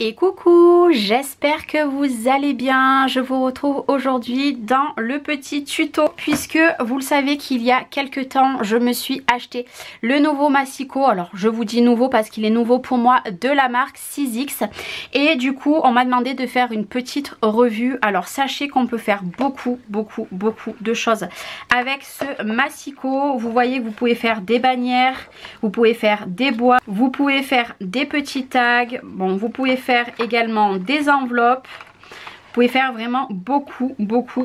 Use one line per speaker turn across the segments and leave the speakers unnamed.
Et coucou, j'espère que vous allez bien. Je vous retrouve aujourd'hui dans le petit tuto puisque vous le savez qu'il y a quelques temps je me suis acheté le nouveau Massiko. Alors je vous dis nouveau parce qu'il est nouveau pour moi, de la marque 6X, et du coup on m'a demandé de faire une petite revue. Alors sachez qu'on peut faire beaucoup de choses avec ce Massiko. Vous voyez que vous pouvez faire des bannières, vous pouvez faire des bois, vous pouvez faire des petits tags, bon, vous pouvez faire également des enveloppes. Vous pouvez faire vraiment beaucoup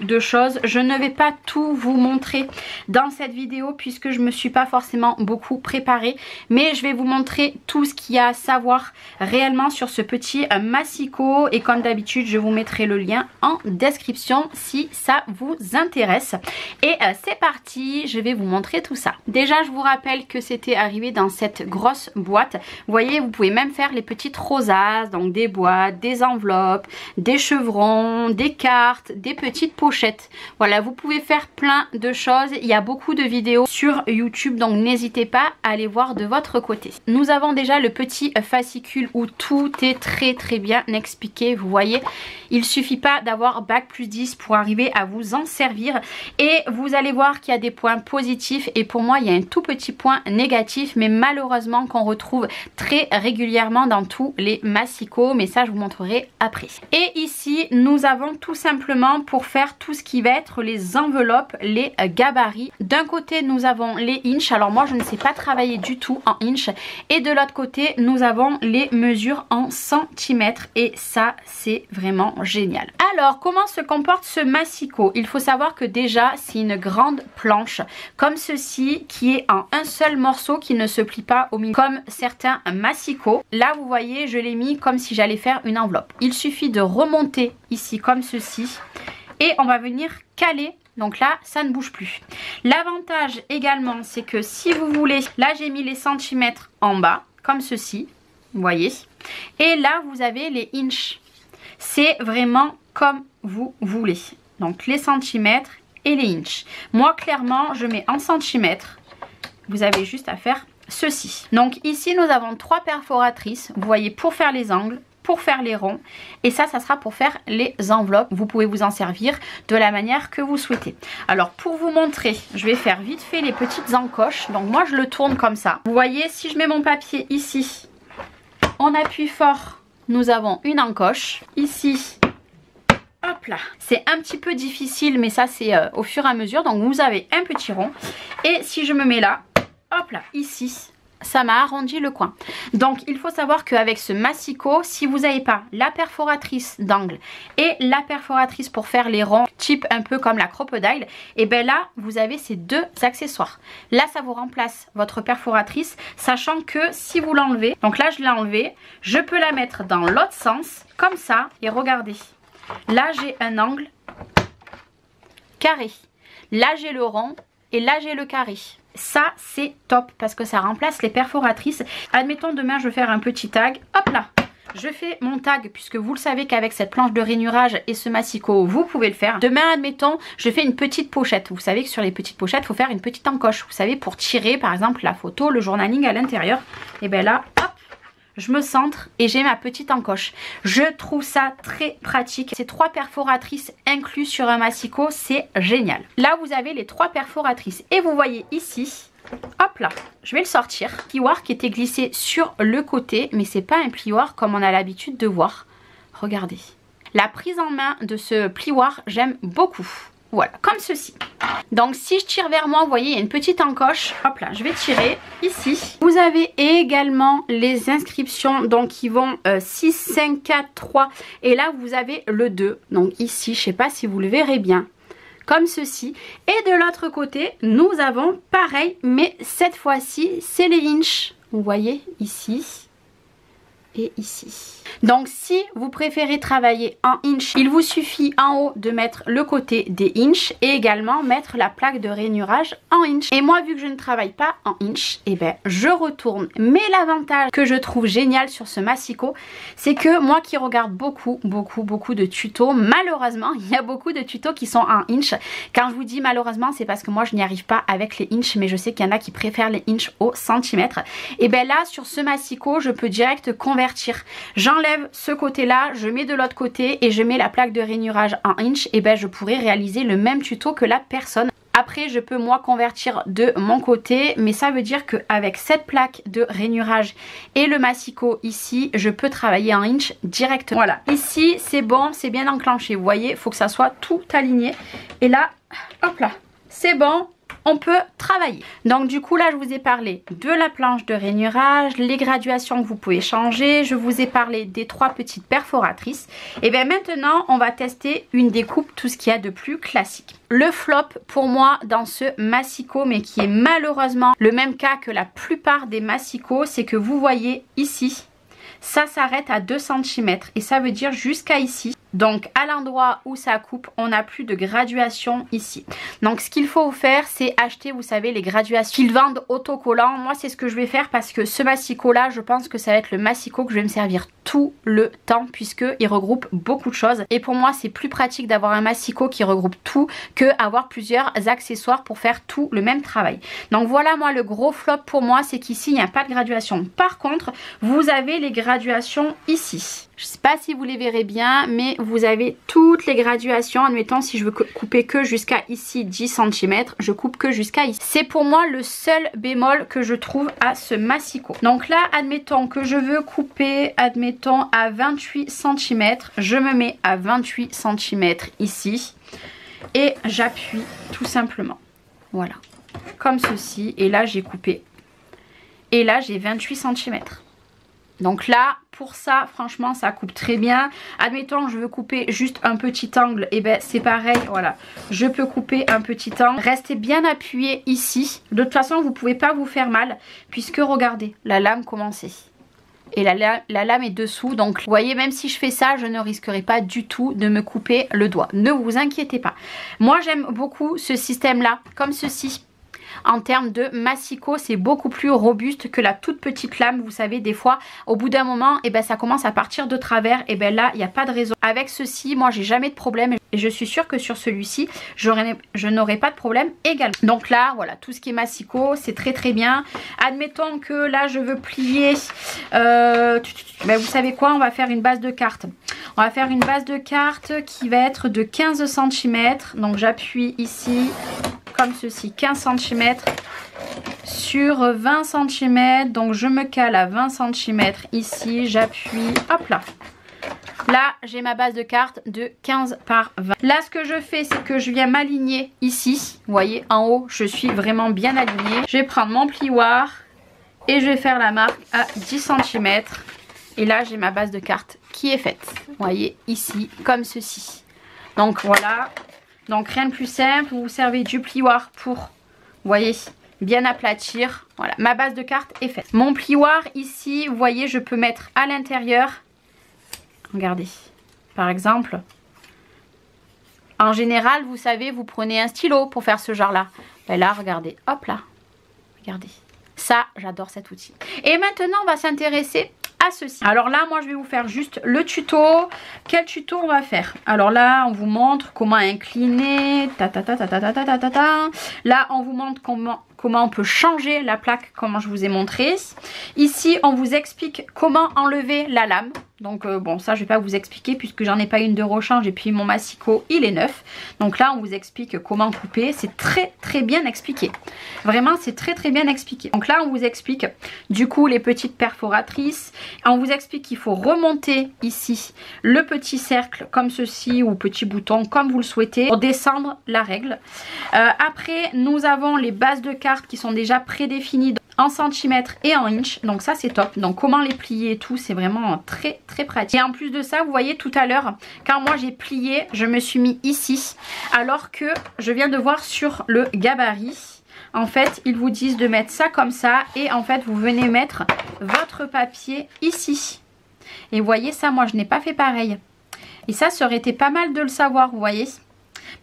de choses. Je ne vais pas tout vous montrer dans cette vidéo puisque je ne me suis pas forcément beaucoup préparée, mais je vais vous montrer tout ce qu'il y a à savoir réellement sur ce petit Massiko, et comme d'habitude je vous mettrai le lien en description si ça vous intéresse. Et c'est parti, je vais vous montrer tout ça. Déjà je vous rappelle que c'était arrivé dans cette grosse boîte. Vous voyez, vous pouvez même faire les petites rosaces, donc des boîtes, des enveloppes, des chevrons, des cartes, des petites pochettes. Voilà, vous pouvez faire plein de choses. Il y a beaucoup de vidéos sur YouTube, donc n'hésitez pas à aller voir de votre côté. Nous avons déjà le petit fascicule où tout est très bien expliqué. Vous voyez, il suffit pas d'avoir bac+10 pour arriver à vous en servir, et vous allez voir qu'il y a des points positifs et pour moi il y a un tout petit point négatif, mais malheureusement qu'on retrouve très régulièrement dans tous les Massiko, mais ça je vous montrerai après. Et ici nous avons tout simplement pour faire tout ce qui va être les enveloppes, les gabarits. D'un côté nous avons les inches, alors moi je ne sais pas travailler du tout en inches, et de l'autre côté nous avons les mesures en centimètres, et ça c'est vraiment génial. Alors comment se comporte ce Massiko? Il faut savoir que déjà c'est une grande planche comme ceci qui est en un seul morceau, qui ne se plie pas au milieu comme certains Massiko. Là vous voyez, je l'ai mis comme si j'allais faire une enveloppe. Il suffit de remonter ici comme ceci et on va venir caler, donc là ça ne bouge plus. L'avantage également c'est que si vous voulez, là j'ai mis les centimètres en bas comme ceci, vous voyez, et là vous avez les inches. C'est vraiment comme vous voulez, donc les centimètres et les inches. Moi clairement je mets en centimètres, vous avez juste à faire ceci. Donc ici nous avons 3 perforatrices, vous voyez, pour faire les angles, pour faire les ronds, et ça sera pour faire les enveloppes. Vous pouvez vous en servir de la manière que vous souhaitez. Alors pour vous montrer, je vais faire vite fait les petites encoches. Donc moi je le tourne comme ça. Vous voyez, si je mets mon papier ici, on appuie fort, nous avons une encoche. Ici, hop là, c'est un petit peu difficile, mais ça c'est au fur et à mesure. Donc vous avez un petit rond, et si je me mets là, hop là, ici, ça m'a arrondi le coin. Donc il faut savoir qu'avec ce Massiko, si vous n'avez pas la perforatrice d'angle et la perforatrice pour faire les ronds, type un peu comme la crocodile, et bien là vous avez ces deux accessoires. Là ça vous remplace votre perforatrice, sachant que si vous l'enlevez, donc là je l'ai enlevé, je peux la mettre dans l'autre sens comme ça, et regardez, là j'ai un angle carré, là j'ai le rond et là j'ai le carré. Ça c'est top parce que ça remplace les perforatrices. Admettons demain je veux faire un petit tag, hop là, je fais mon tag, puisque vous le savez qu'avec cette planche de rainurage et ce Massiko vous pouvez le faire. Demain admettons je fais une petite pochette. Vous savez que sur les petites pochettes il faut faire une petite encoche, vous savez, pour tirer par exemple la photo, le journaling à l'intérieur. Et bien là hop, je me centre et j'ai ma petite encoche. Je trouve ça très pratique. Ces 3 perforatrices inclus sur un Massiko, c'est génial. Là vous avez les 3 perforatrices, et vous voyez ici, hop là, je vais le sortir. Plioir qui était glissé sur le côté, mais c'est pas un plioir comme on a l'habitude de voir. Regardez. La prise en main de ce plioir, j'aime beaucoup. Voilà, comme ceci. Donc si je tire vers moi, vous voyez, il y a une petite encoche. Hop là, je vais tirer ici. Vous avez également les inscriptions, donc qui vont 6, 5, 4, 3. Et là, vous avez le 2. Donc ici, je ne sais pas si vous le verrez bien, comme ceci. Et de l'autre côté, nous avons pareil, mais cette fois-ci, c'est les inches. Vous voyez, ici et ici. Donc si vous préférez travailler en inch, il vous suffit en haut de mettre le côté des inch et également mettre la plaque de rainurage en inch. Et moi, vu que je ne travaille pas en inch, et ben je retourne. Mais l'avantage que je trouve génial sur ce Massiko, c'est que moi qui regarde beaucoup de tutos, malheureusement il y a beaucoup de tutos qui sont en inch. Quand je vous dis malheureusement, c'est parce que moi je n'y arrive pas avec les inch, mais je sais qu'il y en a qui préfèrent les inch au centimètre. Et ben là sur ce Massiko, je peux direct convertir convertir. J'enlève ce côté-là, je mets de l'autre côté et je mets la plaque de rainurage en inch, et ben je pourrais réaliser le même tuto que la personne. Après, je peux moi convertir de mon côté, mais ça veut dire qu'avec cette plaque de rainurage et le massicot ici, je peux travailler en inch directement. Voilà, ici c'est bon, c'est bien enclenché. Vous voyez, il faut que ça soit tout aligné. Et là, hop là, c'est bon. On peut travailler. Donc du coup là je vous ai parlé de la planche de rainurage, les graduations que vous pouvez changer, je vous ai parlé des 3 petites perforatrices. Et bien maintenant on va tester une découpe, tout ce qu'il y a de plus classique. Le flop pour moi dans ce massicot, mais qui est malheureusement le même cas que la plupart des massicots, c'est que vous voyez ici, ça s'arrête à 2 cm et ça veut dire jusqu'à ici. Donc à l'endroit où ça coupe, on n'a plus de graduation ici. Donc ce qu'il faut faire, c'est acheter, vous savez, les graduations qu'ils vendent autocollants. Moi c'est ce que je vais faire parce que ce massicot là, je pense que ça va être le massicot que je vais me servir tout le temps, puisqu'il regroupe beaucoup de choses. Et pour moi c'est plus pratique d'avoir un massicot qui regroupe tout que avoir plusieurs accessoires pour faire tout le même travail. Donc voilà, moi le gros flop pour moi, c'est qu'ici il n'y a pas de graduation. Par contre vous avez les graduations ici. Je ne sais pas si vous les verrez bien, mais vous avez toutes les graduations. Admettons, si je veux couper que jusqu'à ici 10 cm, je coupe que jusqu'à ici. C'est pour moi le seul bémol que je trouve à ce massicot. Donc là, admettons que je veux couper, admettons, à 28 cm. Je me mets à 28 cm ici et j'appuie tout simplement. Voilà, comme ceci. Et là, j'ai coupé. Et là, j'ai 28 cm. Donc là, pour ça, franchement, ça coupe très bien. Admettons, je veux couper juste un petit angle, et ben c'est pareil, voilà. Je peux couper un petit angle. Restez bien appuyé ici. De toute façon, vous ne pouvez pas vous faire mal, puisque regardez, la lame commençait. Et la lame est dessous, donc vous voyez, même si je fais ça, je ne risquerai pas du tout de me couper le doigt. Ne vous inquiétez pas. Moi, j'aime beaucoup ce système-là, comme ceci. En termes de massicot, c'est beaucoup plus robuste que la toute petite lame. Vous savez, des fois, au bout d'un moment, et ben, ça commence à partir de travers. Et ben là, il n'y a pas de raison. Avec ceci, moi, j'ai jamais de problème. Et je suis sûre que sur celui-ci, je n'aurai pas de problème également. Donc là, voilà, tout ce qui est massicot, c'est très très bien. Admettons que là, je veux plier. Ben, vous savez quoi? On va faire une base de carte. On va faire une base de carte qui va être de 15 cm. Donc j'appuie ici. Comme ceci, 15 cm sur 20 cm, donc je me cale à 20 cm ici, j'appuie, hop là. Là, j'ai ma base de carte de 15 par 20. Là, ce que je fais, c'est que je viens m'aligner ici. Vous voyez, en haut, je suis vraiment bien alignée. Je vais prendre mon plioir et je vais faire la marque à 10 cm. Et là, j'ai ma base de carte qui est faite. Vous voyez, ici, comme ceci. Donc voilà. Donc rien de plus simple, vous vous servez du plioir pour, vous voyez, bien aplatir. Voilà, ma base de carte est faite. Mon plioir ici, vous voyez, je peux mettre à l'intérieur. Regardez, par exemple. En général, vous savez, vous prenez un stylo pour faire ce genre-là. Ben là, regardez, hop là, regardez. Ça, j'adore cet outil. Et maintenant, on va s'intéresser à ceci. Alors là, moi, je vais vous faire juste le tuto. Quel tuto on va faire? Alors là, on vous montre comment incliner. Là, on vous montre comment on peut changer la plaque, comment je vous ai montré. Ici, on vous explique comment enlever la lame. Donc bon, ça je vais pas vous expliquer puisque j'en ai pas une de rechange et puis mon massicot il est neuf. Donc là on vous explique comment couper, c'est très très bien expliqué. Vraiment c'est très très bien expliqué. Donc là on vous explique du coup les petites perforatrices. On vous explique qu'il faut remonter ici le petit cercle comme ceci ou petit bouton comme vous le souhaitez pour descendre la règle. Après nous avons les bases de cartes qui sont déjà prédéfinies en centimètres et en inch, donc ça c'est top. Donc comment les plier et tout, c'est vraiment très très pratique. Et en plus de ça, vous voyez tout à l'heure, quand moi j'ai plié, je me suis mis ici, alors que je viens de voir sur le gabarit, en fait ils vous disent de mettre ça comme ça, et en fait vous venez mettre votre papier ici. Et vous voyez ça, moi je n'ai pas fait pareil. Et ça aurait été pas mal de le savoir, vous voyez.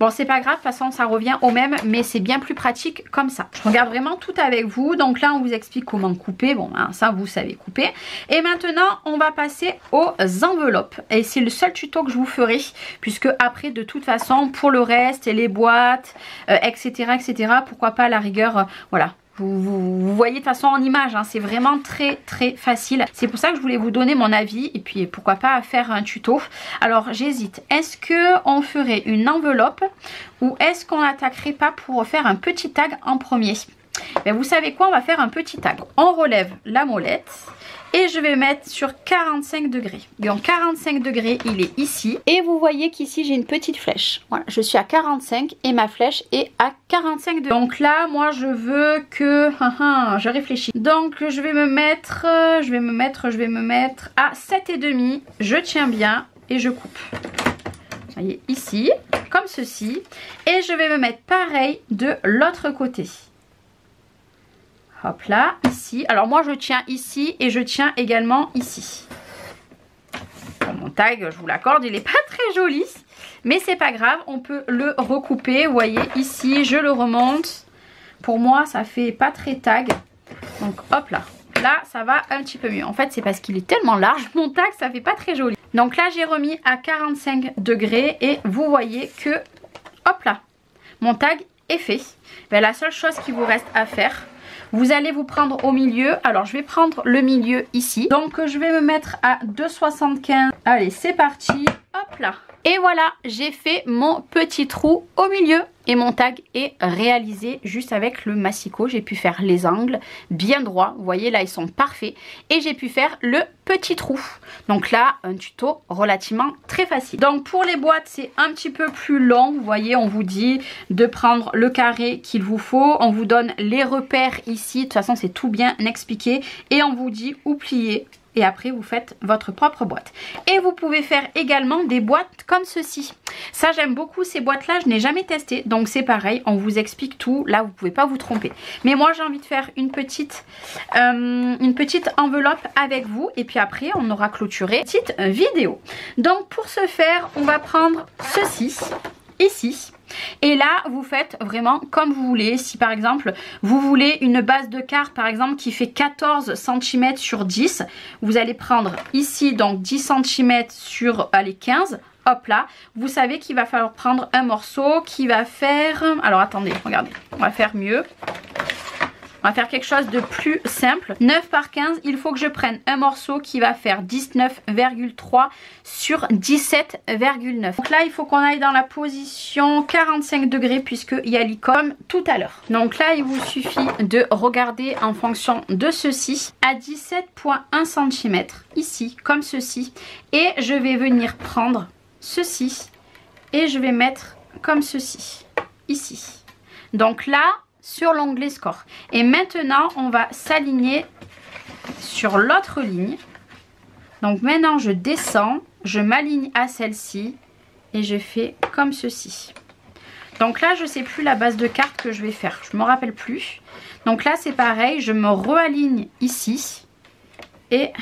Bon, c'est pas grave, de toute façon ça revient au même, mais c'est bien plus pratique comme ça. Je regarde vraiment tout avec vous. Donc là on vous explique comment couper, bon hein, ça vous savez couper. Et maintenant on va passer aux enveloppes. Et c'est le seul tuto que je vous ferai, puisque après de toute façon pour le reste, les boîtes, etc., etc., pourquoi pas à la rigueur, voilà. Vous voyez de toute façon en image, hein, c'est vraiment très très facile. C'est pour ça que je voulais vous donner mon avis et puis pourquoi pas faire un tuto. Alors j'hésite, est-ce qu'on ferait une enveloppe ou est-ce qu'on n'attaquerait pas pour faire un petit tag en premier? Ben, vous savez quoi, on va faire un petit tag. On relève la molette. Et je vais mettre sur 45 degrés. Donc 45 degrés, il est ici. Et vous voyez qu'ici, j'ai une petite flèche. Voilà, je suis à 45 et ma flèche est à 45 degrés. Donc là, moi, je veux que... je réfléchis. Donc, je vais me mettre à 7,5. Je tiens bien et je coupe. Vous voyez, ici, comme ceci. Et je vais me mettre pareil de l'autre côté. Hop là, ici. Alors moi je tiens ici et je tiens également ici. Bon, mon tag, je vous l'accorde, il n'est pas très joli. Mais c'est pas grave, on peut le recouper. Vous voyez, ici, je le remonte. Pour moi, ça fait pas très tag. Donc hop là. Là, ça va un petit peu mieux. En fait, c'est parce qu'il est tellement large, mon tag, ça fait pas très joli. Donc là, j'ai remis à 45 degrés et vous voyez que, hop là, mon tag est fait. Ben, la seule chose qui vous reste à faire, vous allez vous prendre au milieu. Alors je vais prendre le milieu ici. Donc je vais me mettre à 2,75. Allez, c'est parti. Hop là. Et voilà, j'ai fait mon petit trou au milieu. Et mon tag est réalisé juste avec le massicot. J'ai pu faire les angles bien droits. Vous voyez là, ils sont parfaits. Et j'ai pu faire le petit trou. Donc là, un tuto relativement très facile. Donc pour les boîtes, c'est un petit peu plus long. Vous voyez, on vous dit de prendre le carré qu'il vous faut. On vous donne les repères ici. De toute façon, c'est tout bien expliqué. Et on vous dit où plier. Et après vous faites votre propre boîte. Et vous pouvez faire également des boîtes comme ceci. Ça j'aime beaucoup ces boîtes là, je n'ai jamais testé. Donc c'est pareil, on vous explique tout. Là vous pouvez pas vous tromper. Mais moi j'ai envie de faire une petite enveloppe avec vous. Et puis après on aura clôturé une petite vidéo. Donc pour ce faire on va prendre ceci ici. Et là vous faites vraiment comme vous voulez. Si par exemple vous voulez une base de carte par exemple qui fait 14 cm sur 10, vous allez prendre ici donc 10 cm sur allez, 15. Hop là, vous savez qu'il va falloir prendre un morceau qui va faire... Alors attendez, regardez, on va faire mieux. On va faire quelque chose de plus simple. 9 par 15, il faut que je prenne un morceau qui va faire 19,3 sur 17,9. Donc là, il faut qu'on aille dans la position 45 degrés puisqu'il y a l'icône tout à l'heure. Donc là, il vous suffit de regarder en fonction de ceci à 17,1 cm ici, comme ceci. Et je vais venir prendre ceci et je vais mettre comme ceci, ici. Donc là, sur l'onglet score. Et maintenant, on va s'aligner sur l'autre ligne. Donc maintenant, je descends, je m'aligne à celle-ci et je fais comme ceci. Donc là, je ne sais plus la base de carte que je vais faire. Je ne me rappelle plus. Donc là, c'est pareil, je me réaligne ici et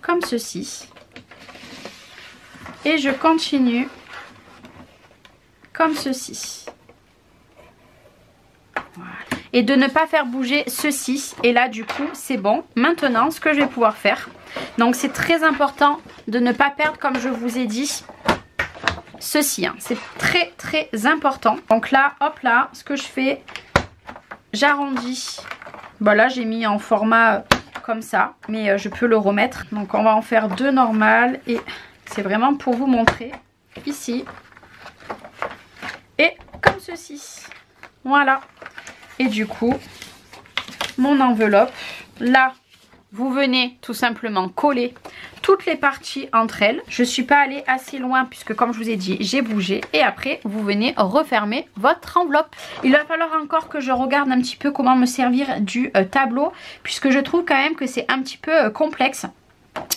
comme ceci. Et je continue comme ceci. Voilà. Et de ne pas faire bouger ceci. Et là du coup c'est bon. Maintenant ce que je vais pouvoir faire. Donc c'est très important de ne pas perdre comme je vous ai dit ceci. Hein. C'est très très important. Donc là hop là ce que je fais. J'arrondis. Bon là j'ai mis en format comme ça. Mais je peux le remettre. Donc on va en faire deux normales. Et c'est vraiment pour vous montrer. Ici. Et comme ceci. Voilà. Et du coup, mon enveloppe, là, vous venez tout simplement coller toutes les parties entre elles. Je ne suis pas allée assez loin puisque comme je vous ai dit, j'ai bougé. Et après, vous venez refermer votre enveloppe. Il va falloir encore que je regarde un petit peu comment me servir du tableau puisque je trouve quand même que c'est un petit peu complexe.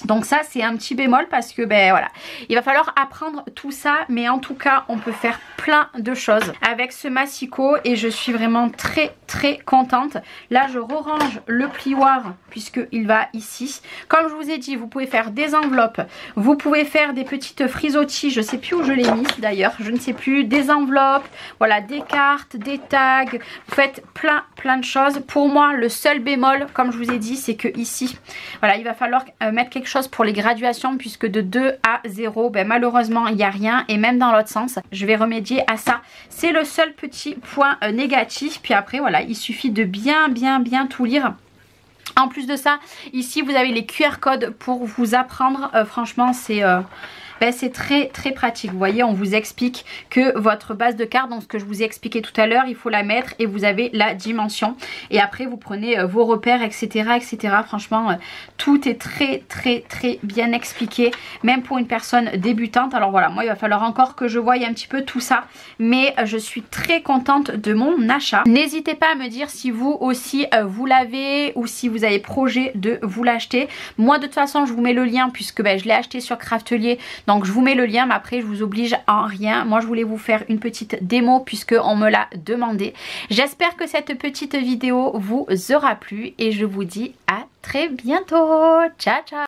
Donc ça c'est un petit bémol parce que ben voilà, il va falloir apprendre tout ça, mais en tout cas on peut faire plein de choses avec ce massicot et je suis vraiment très très contente. Là je range le plioir puisqu'il va ici. Comme je vous ai dit, vous pouvez faire des enveloppes, vous pouvez faire des petites frisottis, je sais plus où je l'ai mis d'ailleurs, je ne sais plus, des enveloppes, voilà, des cartes, des tags, vous faites plein de choses. Pour moi le seul bémol comme je vous ai dit c'est que ici, voilà, il va falloir mettre mettre quelque chose pour les graduations puisque de 2 à 0, ben, malheureusement il n'y a rien, et même dans l'autre sens, je vais remédier à ça. C'est le seul petit point négatif. Puis après voilà, il suffit de bien tout lire. En plus de ça, ici vous avez les QR codes pour vous apprendre. Franchement c'est très pratique. Vous voyez, on vous explique que votre base de cartes, donc ce que je vous ai expliqué tout à l'heure, il faut la mettre et vous avez la dimension. Et après vous prenez vos repères, etc. Franchement, tout est très bien expliqué, même pour une personne débutante. Alors voilà, moi il va falloir encore que je voie un petit peu tout ça, mais je suis très contente de mon achat. N'hésitez pas à me dire si vous aussi vous l'avez ou si vous avez projet de vous l'acheter. Moi de toute façon je vous mets le lien puisque je l'ai acheté sur Craftelier. Donc je vous mets le lien, mais après je vous oblige en rien. Moi je voulais vous faire une petite démo puisque on me l'a demandé. J'espère que cette petite vidéo vous aura plu et je vous dis à très bientôt. Ciao ciao.